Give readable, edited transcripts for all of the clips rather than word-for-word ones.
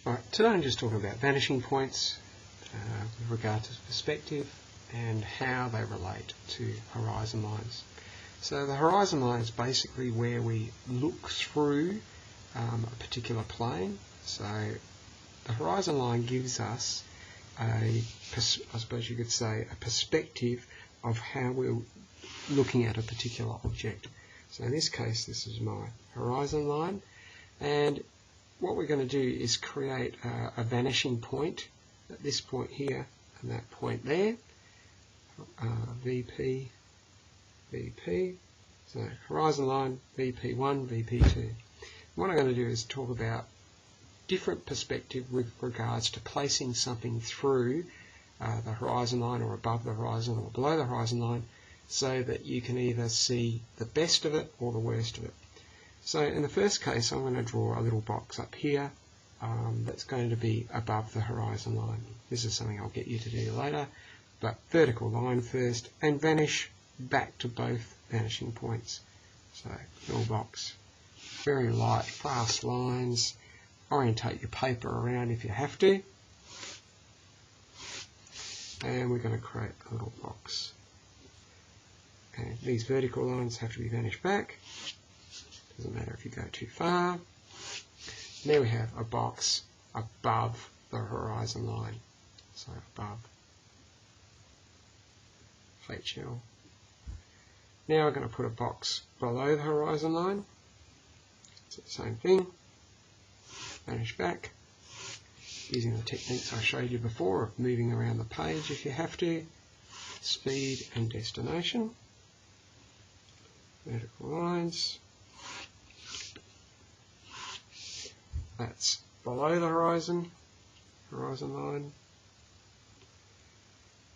Right, today I'm just talking about vanishing points with regard to perspective and how they relate to horizon lines. So the horizon line is basically where we look through a particular plane. So the horizon line gives us I suppose you could say, a perspective of how we're looking at a particular object. So in this case, this is my horizon line, and what we're going to do is create a vanishing point at this point here and that point there, VP, VP, so horizon line, VP1, VP2. What I'm going to do is talk about different perspective with regards to placing something through the horizon line or above the horizon or below the horizon line, so that you can either see the best of it or the worst of it. So in the first case, I'm going to draw a little box up here that's going to be above the horizon line. This is something I'll get you to do later, but vertical line first and vanish back to both vanishing points. So little box, very light, fast lines. Orientate your paper around if you have to, and we're going to create a little box, and these vertical lines have to be vanished back. Doesn't matter if you go too far. There we have a box above the horizon line, so above HL. Now we're going to put a box below the horizon line. It's the same thing. Vanish back, using the techniques I showed you before of moving around the page if you have to, speed and destination, vertical lines, that's below the horizon, horizon line,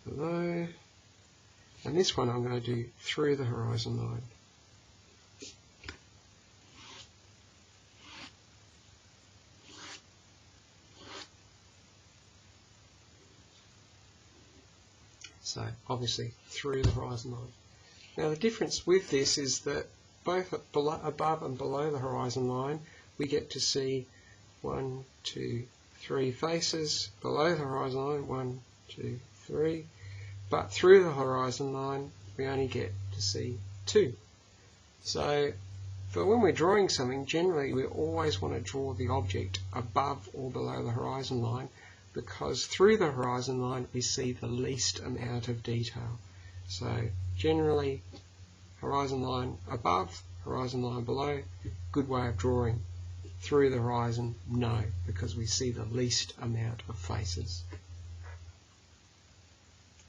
below, and this one I'm going to do through the horizon line. So obviously through the horizon line. Now the difference with this is that both above and below the horizon line we get to see 1, 2, 3 faces. Below the horizon line 1, 2, 3, but through the horizon line we only get to see 2. So for when we're drawing something, generally we always want to draw the object above or below the horizon line, because through the horizon line we see the least amount of detail. So generally horizon line above, horizon line below, good way of drawing. Through the horizon, no, because we see the least amount of faces.